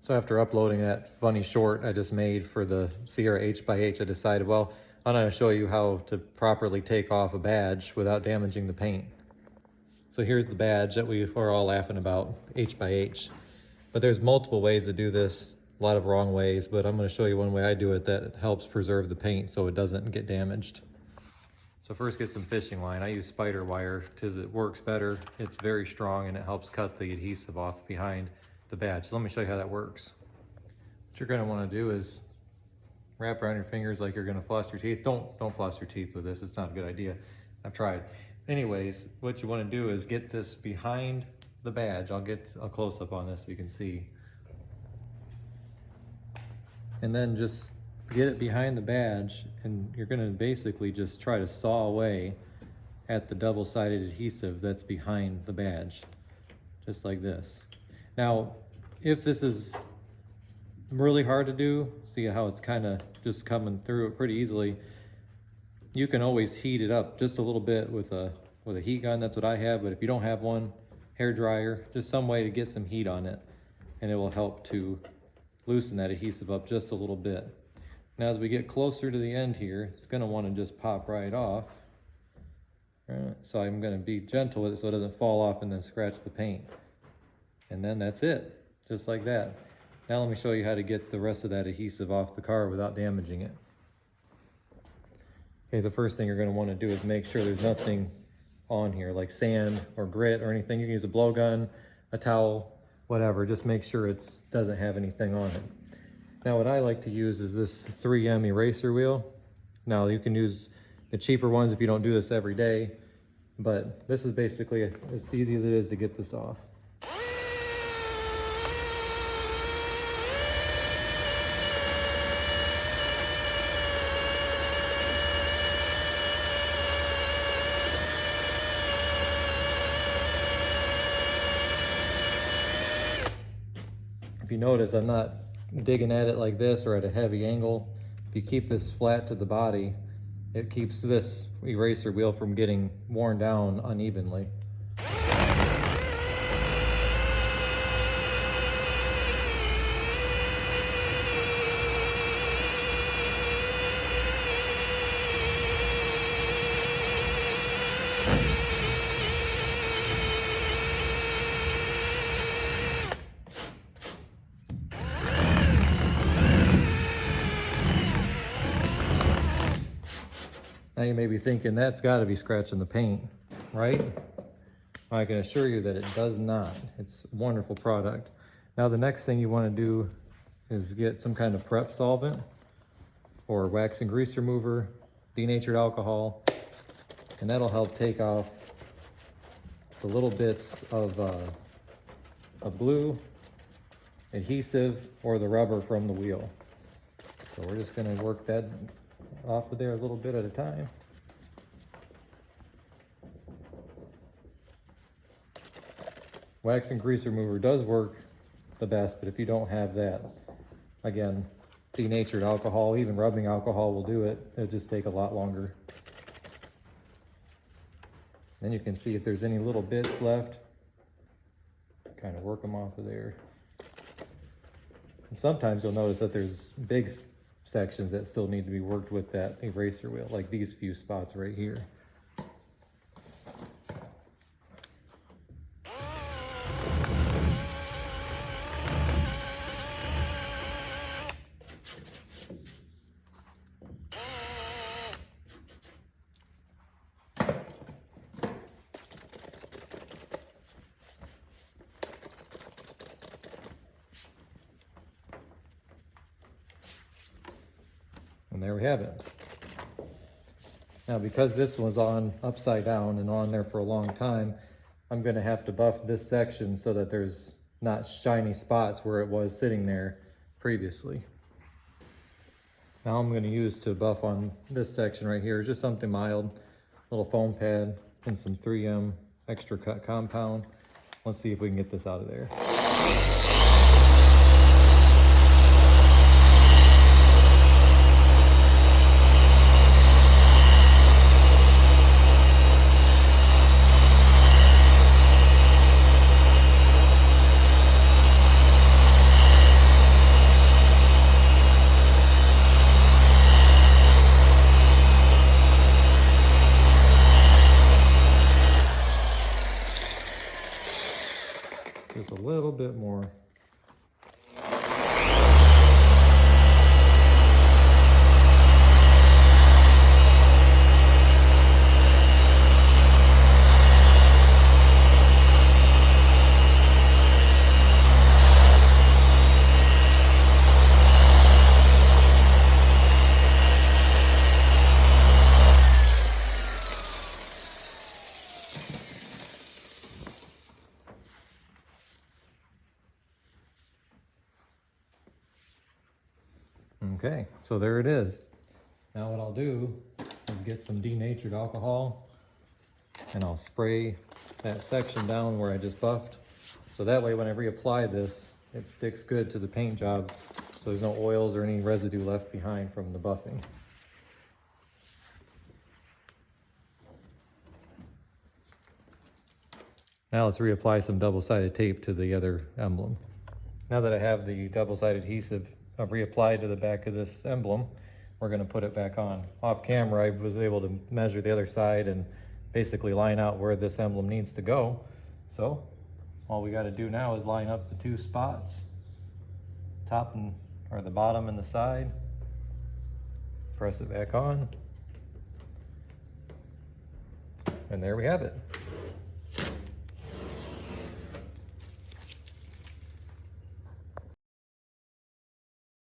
So after uploading that funny short I just made for the Sierra H/H, I decided, well, I'm going to show you how to properly take off a badge without damaging the paint. So here's the badge that we were all laughing about, H/H. But there's multiple ways to do this, a lot of wrong ways, but I'm going to show you one way I do it that helps preserve the paint so it doesn't get damaged. So first get some fishing line. I use spider wire because it works better. It's very strong and it helps cut the adhesive off behind the badge. So let me show you how that works. What you're going to want to do is wrap around your fingers like you're going to floss your teeth. Don't floss your teeth with this. It's not a good idea. I've tried. Anyways, what you want to do is get this behind the badge. I'll get a close-up on this so you can see. And then just get it behind the badge, and you're going to basically just try to saw away at the double-sided adhesive that's behind the badge, just like this. Now, if this is really hard to do, see how it's kind of just coming through it pretty easily, you can always heat it up just a little bit with a heat gun. That's what I have, but if you don't have one, hair dryer, just some way to get some heat on it, and it will help to loosen that adhesive up just a little bit. Now as we get closer to the end here, it's going to want to just pop right off. So I'm going to be gentle with it so it doesn't fall off and then scratch the paint. And then that's it, just like that. Now let me show you how to get the rest of that adhesive off the car without damaging it. Okay, the first thing you're going to want to do is make sure there's nothing on here like sand or grit or anything. You can use a blowgun, a towel, whatever. Just make sure it doesn't have anything on it. Now what I like to use is this 3M eraser wheel. Now you can use the cheaper ones if you don't do this every day, but this is basically as easy as it is to get this off. If you notice, I'm not digging at it like this or at a heavy angle. If you keep this flat to the body, it keeps this eraser wheel from getting worn down unevenly. Now you may be thinking that's got to be scratching the paint, right? I can assure you that it does not. It's a wonderful product. Now the next thing you want to do is get some kind of prep solvent or wax and grease remover, denatured alcohol, and that'll help take off the little bits of glue, adhesive, or the rubber from the wheel. So we're just going to work that off of there a little bit at a time. Wax and grease remover does work the best, but if you don't have that, again, denatured alcohol, even rubbing alcohol will do it. It'll just take a lot longer. Then you can see if there's any little bits left, kind of work them off of there. And sometimes you'll notice that there's big sections that still need to be worked with that eraser wheel, like these few spots right here. And there we have it. Now because this was on upside down and on there for a long time, I'm going to have to buff this section so that there's not shiny spots where it was sitting there previously. Now I'm going to use to buff on this section right here just something mild, a little foam pad and some 3M extra cut compound. Let's see if we can get this out of there. Okay, so there it is. Now what I'll do is get some denatured alcohol and I'll spray that section down where I just buffed. So that way when I reapply this, it sticks good to the paint job. So there's no oils or any residue left behind from the buffing. Now let's reapply some double-sided tape to the other emblem. Now that I have the double-sided adhesive reapplied to the back of this emblem, we're going to put it back on. Off camera, I was able to measure the other side and basically line out where this emblem needs to go. So all we got to do now is line up the two spots, top and or the bottom and the side. Press it back on. And there we have it.